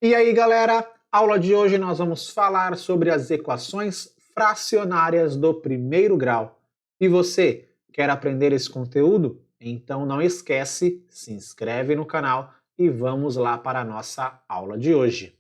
E aí, galera, aula de hoje nós vamos falar sobre as equações fracionárias do primeiro grau. E você, quer aprender esse conteúdo? Então não esquece, se inscreve no canal e vamos lá para a nossa aula de hoje.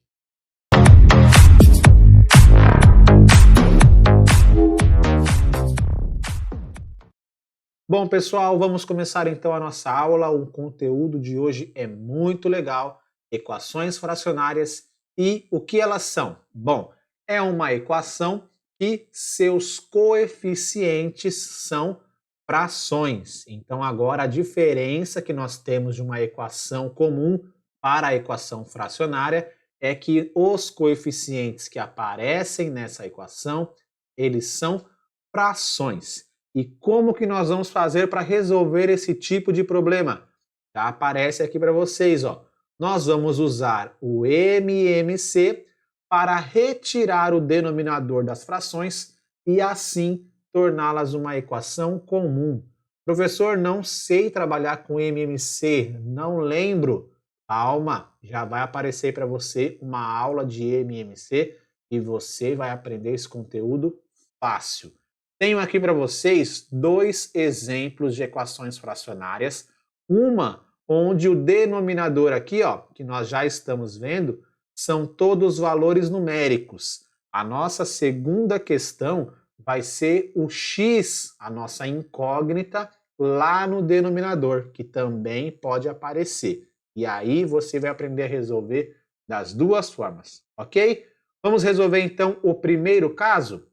Bom, pessoal, vamos começar então a nossa aula. O conteúdo de hoje é muito legal. Equações fracionárias e o que elas são? Bom, é uma equação que seus coeficientes são frações. Então, agora a diferença que nós temos de uma equação comum para a equação fracionária é que os coeficientes que aparecem nessa equação, eles são frações. E como que nós vamos fazer para resolver esse tipo de problema? Já aparece aqui para vocês, ó. Nós vamos usar o MMC para retirar o denominador das frações e assim torná-las uma equação comum. Professor, não sei trabalhar com MMC, não lembro. Calma, já vai aparecer para você uma aula de MMC e você vai aprender esse conteúdo fácil. Tenho aqui para vocês dois exemplos de equações fracionárias. Uma onde o denominador aqui, ó, que nós já estamos vendo, são todos valores numéricos. A nossa segunda questão vai ser o x, a nossa incógnita, lá no denominador, que também pode aparecer. E aí você vai aprender a resolver das duas formas, ok? Vamos resolver então o primeiro caso?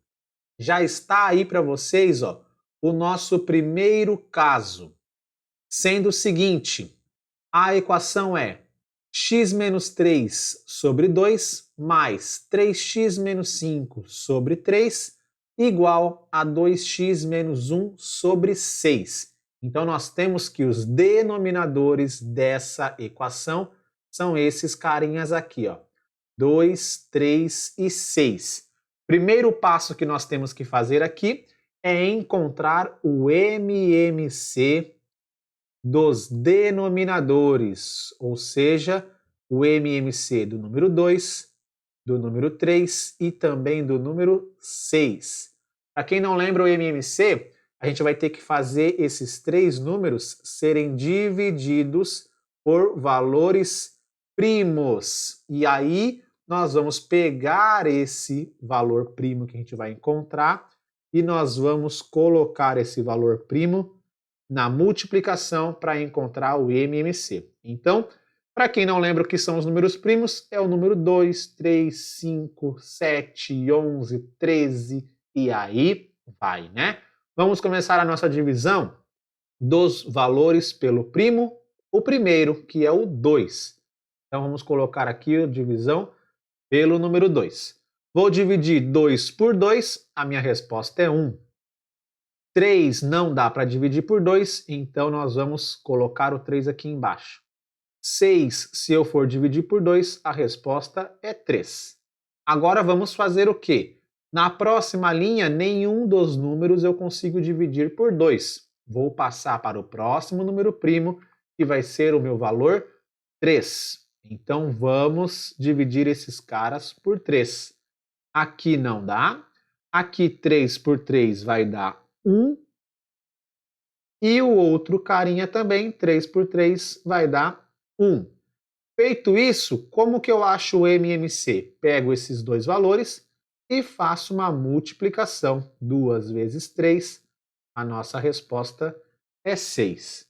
Já está aí para vocês, ó, o nosso primeiro caso, sendo o seguinte: a equação é x menos 3 sobre 2 mais 3x menos 5 sobre 3 igual a 2x menos 1 sobre 6. Então, nós temos que os denominadores dessa equação são esses carinhas aqui, ó, 2, 3 e 6. Primeiro passo que nós temos que fazer aqui é encontrar o MMC dos denominadores, ou seja, o MMC do número 2, do número 3 e também do número 6. Para quem não lembra o MMC, a gente vai ter que fazer esses três números serem divididos por valores primos. E aí nós vamos pegar esse valor primo que a gente vai encontrar e nós vamos colocar esse valor primo na multiplicação para encontrar o MMC. Então, para quem não lembra o que são os números primos, é o número 2, 3, 5, 7, 11, 13 e aí vai, né? Vamos começar a nossa divisão dos valores pelo primo, o primeiro, que é o 2. Então, vamos colocar aqui a divisão pelo número 2. Vou dividir 2 por 2, a minha resposta é 1. 3 não dá para dividir por 2, então nós vamos colocar o 3 aqui embaixo. 6, se eu for dividir por 2, a resposta é 3. Agora vamos fazer o quê? Na próxima linha, nenhum dos números eu consigo dividir por 2. Vou passar para o próximo número primo, que vai ser o meu valor 3. Então vamos dividir esses caras por 3. Aqui não dá. Aqui 3 por 3 vai dar 1. E o outro carinha também, 3 por 3, vai dar 1. Feito isso, como que eu acho o MMC? Pego esses dois valores e faço uma multiplicação. 2 vezes 3, a nossa resposta é 6.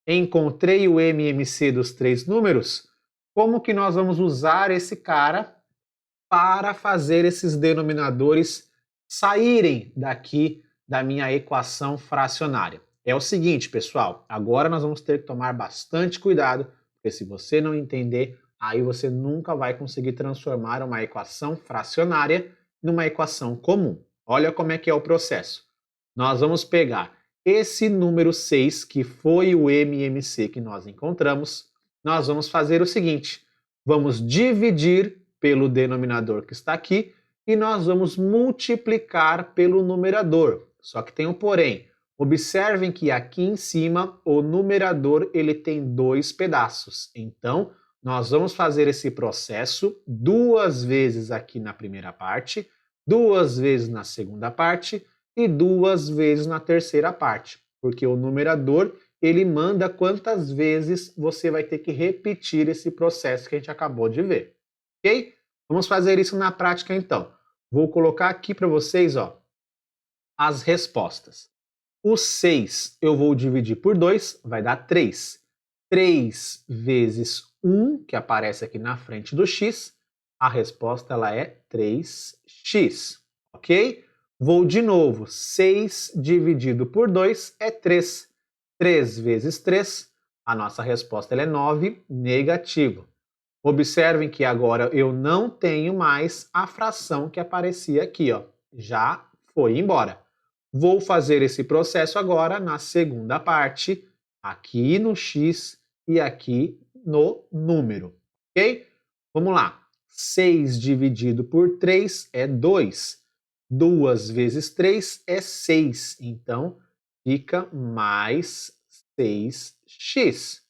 Encontrei o MMC dos três números. Como que nós vamos usar esse cara para fazer esses denominadores saírem daqui da minha equação fracionária? É o seguinte, pessoal, agora nós vamos ter que tomar bastante cuidado, porque se você não entender, aí você nunca vai conseguir transformar uma equação fracionária numa equação comum. Olha como é que é o processo. Nós vamos pegar esse número 6, que foi o MMC que nós encontramos, nós vamos fazer o seguinte: vamos dividir pelo denominador que está aqui e nós vamos multiplicar pelo numerador. Só que tem um porém. Observem que aqui em cima o numerador ele tem dois pedaços. Então, nós vamos fazer esse processo 2 vezes aqui na primeira parte, 2 vezes na segunda parte e 2 vezes na terceira parte, porque o numerador ele manda quantas vezes você vai ter que repetir esse processo que a gente acabou de ver, ok? Vamos fazer isso na prática então. Vou colocar aqui para vocês, ó, as respostas. O 6 eu vou dividir por 2, vai dar 3. 3 vezes 1, que aparece aqui na frente do x, a resposta ela é 3x, ok? Vou de novo, 6 dividido por 2 é 3. 3 vezes 3, a nossa resposta ela é 9, negativo. Observem que agora eu não tenho mais a fração que aparecia aqui, ó. Já foi embora. Vou fazer esse processo agora na segunda parte, aqui no x e aqui no número, ok? Vamos lá. 6 dividido por 3 é 2. 2 vezes 3 é 6. Então, fica mais 6x.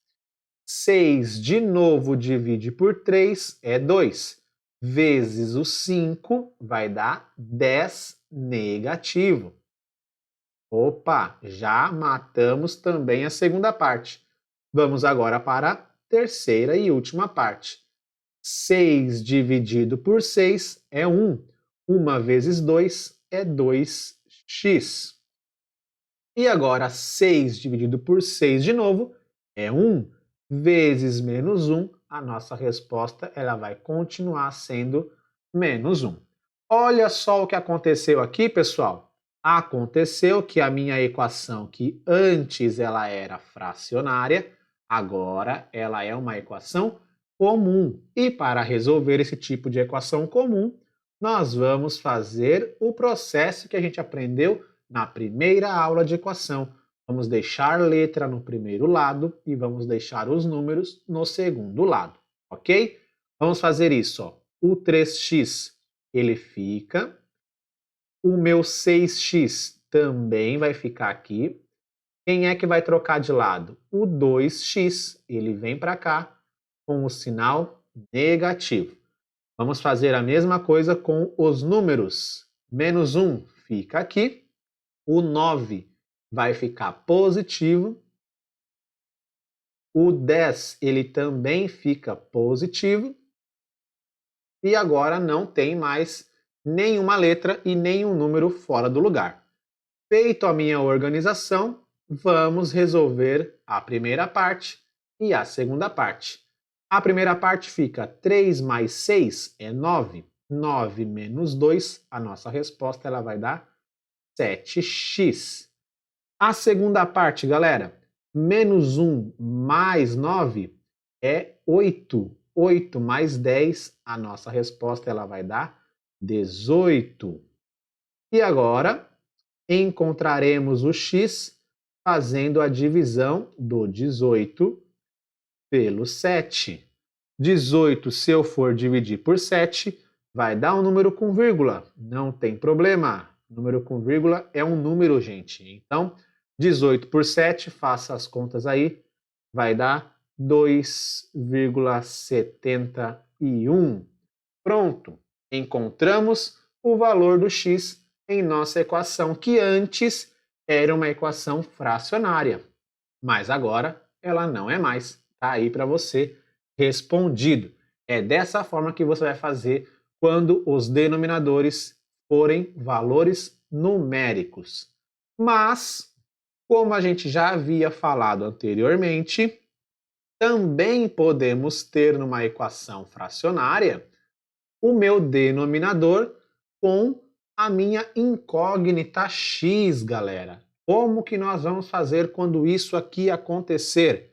6 de novo divide por 3 é 2. Vezes o 5 vai dar 10 negativo. Opa, já matamos também a segunda parte. Vamos agora para a terceira e última parte. 6 dividido por 6 é 1. 1 vezes 2 é 2x. E agora 6 dividido por 6 de novo é 1. Vezes menos 1, a nossa resposta ela vai continuar sendo menos 1. Olha só o que aconteceu aqui, pessoal. Aconteceu que a minha equação, que antes ela era fracionária, agora ela é uma equação comum. E para resolver esse tipo de equação comum, nós vamos fazer o processo que a gente aprendeu na primeira aula de equação. Vamos deixar letra no primeiro lado e vamos deixar os números no segundo lado, ok? Vamos fazer isso, ó. O 3x, ele fica. O meu 6x também vai ficar aqui. Quem é que vai trocar de lado? O 2x, ele vem para cá com o sinal negativo. Vamos fazer a mesma coisa com os números. Menos 1 fica aqui. O 9 vai ficar positivo. O 10 ele também fica positivo. E agora não tem mais nenhuma letra e nenhum número fora do lugar. Feito a minha organização, vamos resolver a primeira parte e a segunda parte. A primeira parte fica 3 mais 6 é 9. 9 menos 2, a nossa resposta ela vai dar 7x. A segunda parte, galera, menos 1 mais 9 é 8. 8 mais 10, a nossa resposta ela vai dar 18. E agora, encontraremos o x fazendo a divisão do 18 pelo 7. 18, se eu for dividir por 7, vai dar um número com vírgula. Não tem problema. Número com vírgula é um número, gente. Então, 18 por 7, faça as contas aí, vai dar 2,71. Pronto, encontramos o valor do x em nossa equação, que antes era uma equação fracionária, mas agora ela não é mais. Está aí para você respondido. É dessa forma que você vai fazer quando os denominadores forem valores numéricos. Mas, como a gente já havia falado anteriormente, também podemos ter numa equação fracionária o meu denominador com a minha incógnita x, galera. Como que nós vamos fazer quando isso aqui acontecer?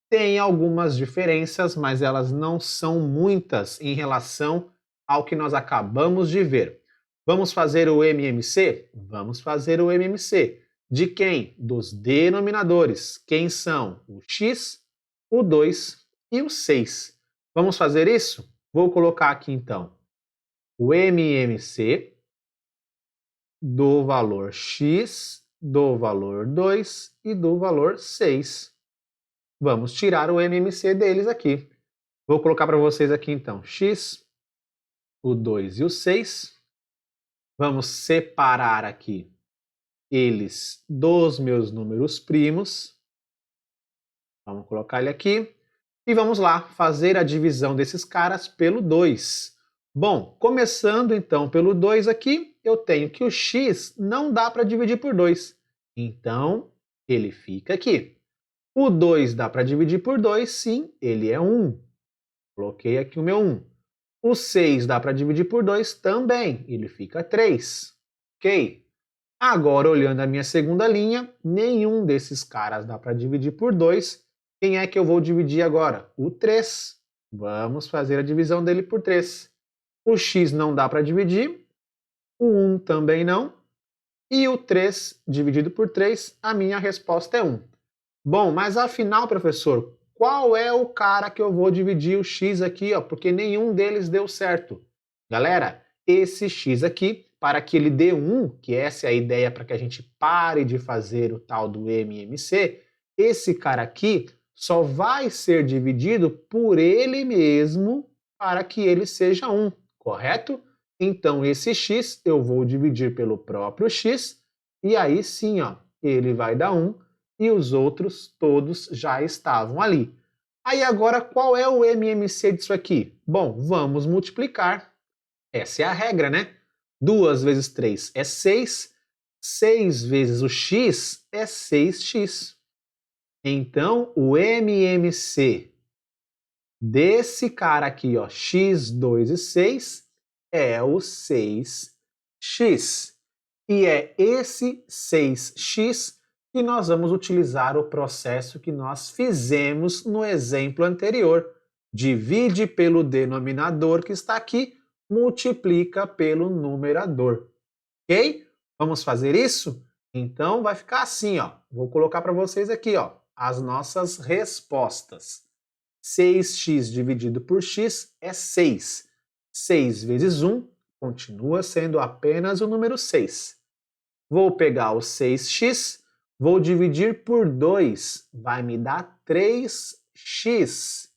Tem algumas diferenças, mas elas não são muitas em relação ao que nós acabamos de ver. Vamos fazer o MMC? Vamos fazer o MMC. De quem? Dos denominadores. Quem são? O x, o 2 e o 6. Vamos fazer isso? Vou colocar aqui então o MMC do valor x, do valor 2 e do valor 6. Vamos tirar o MMC deles aqui. Vou colocar para vocês aqui então x, o 2 e o 6. Vamos separar aqui eles dos meus números primos. Vamos colocar ele aqui. E vamos lá fazer a divisão desses caras pelo 2. Bom, começando então pelo 2 aqui, eu tenho que o x não dá para dividir por 2. Então, ele fica aqui. O 2 dá para dividir por 2, sim, ele é 1. Coloquei aqui o meu 1. O 6 dá para dividir por 2 também, ele fica 3. Ok? Agora, olhando a minha segunda linha, nenhum desses caras dá para dividir por 2. Quem é que eu vou dividir agora? O 3. Vamos fazer a divisão dele por 3. O x não dá para dividir, o 1 também não, e o 3 dividido por 3, a minha resposta é 1. Bom, mas afinal, professor, qual é o cara que eu vou dividir o x aqui, ó? Porque nenhum deles deu certo. Galera, esse x aqui, para que ele dê 1, que essa é a ideia para que a gente pare de fazer o tal do MMC, esse cara aqui só vai ser dividido por ele mesmo para que ele seja 1, correto? Então esse x eu vou dividir pelo próprio x e aí sim, ó, ele vai dar 1 e os outros todos já estavam ali. Aí agora qual é o MMC disso aqui? Bom, vamos multiplicar. Essa é a regra, né? 2 vezes 3 é 6, 6 vezes o x é 6x. Então, o MMC desse cara aqui, ó, x, 2 e 6, é o 6x. E é esse 6x que nós vamos utilizar o processo que nós fizemos no exemplo anterior. Divide pelo denominador que está aqui, multiplica pelo numerador. Ok? Vamos fazer isso? Então vai ficar assim, ó. Vou colocar para vocês aqui, ó, as nossas respostas. 6x dividido por x é 6. 6 vezes 1 continua sendo apenas o número 6. Vou pegar o 6x, vou dividir por 2, vai me dar 3x.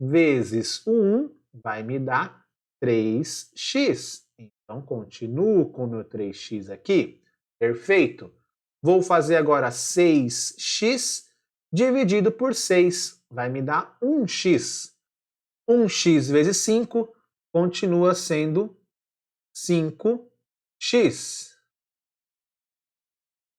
Vezes o 1 vai me dar 3x. Então, continuo com o meu 3x aqui. Perfeito. Vou fazer agora 6x dividido por 6. Vai me dar 1x. 1x vezes 5 continua sendo 5x.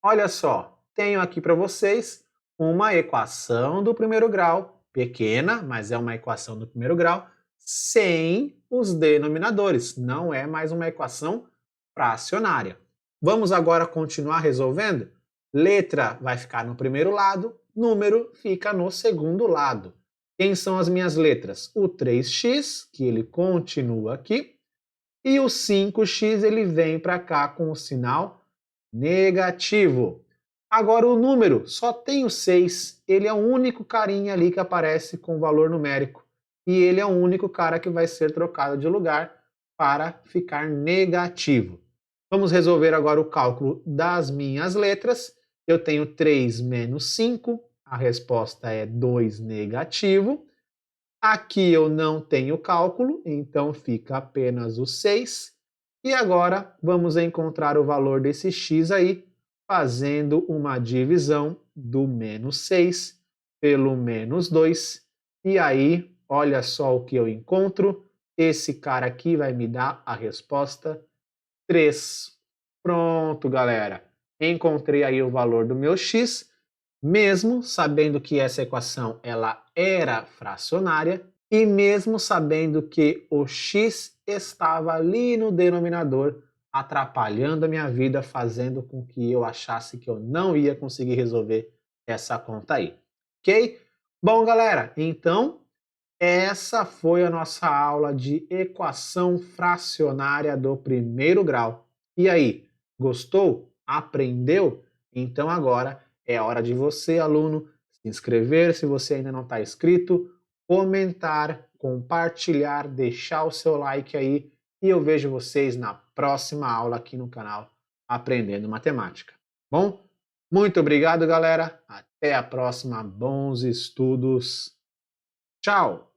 Olha só, tenho aqui para vocês uma equação do primeiro grau, pequena, mas é uma equação do primeiro grau, sem os denominadores. Não é mais uma equação fracionária. Vamos agora continuar resolvendo? Letra vai ficar no primeiro lado, número fica no segundo lado. Quem são as minhas letras? O 3x, que ele continua aqui, e o 5x ele vem para cá com o sinal negativo. Agora o número só tem o 6, ele é o único carinha ali que aparece com valor numérico. E ele é o único cara que vai ser trocado de lugar para ficar negativo. Vamos resolver agora o cálculo das minhas letras. Eu tenho 3 menos 5, a resposta é 2 negativo. Aqui eu não tenho cálculo, então fica apenas o 6. E agora vamos encontrar o valor desse x aí, fazendo uma divisão do menos 6 pelo menos 2. E aí, olha só o que eu encontro. Esse cara aqui vai me dar a resposta 3. Pronto, galera. Encontrei aí o valor do meu x, mesmo sabendo que essa equação ela era fracionária e mesmo sabendo que o x estava ali no denominador, atrapalhando a minha vida, fazendo com que eu achasse que eu não ia conseguir resolver essa conta aí. Ok? Bom, galera, então essa foi a nossa aula de equação fracionária do primeiro grau. E aí, gostou? Aprendeu? Então agora é hora de você, aluno, se inscrever se você ainda não está inscrito, comentar, compartilhar, deixar o seu like aí e eu vejo vocês na próxima aula aqui no canal Aprendendo Matemática. Bom? Muito obrigado, galera. Até a próxima. Bons estudos. Tchau!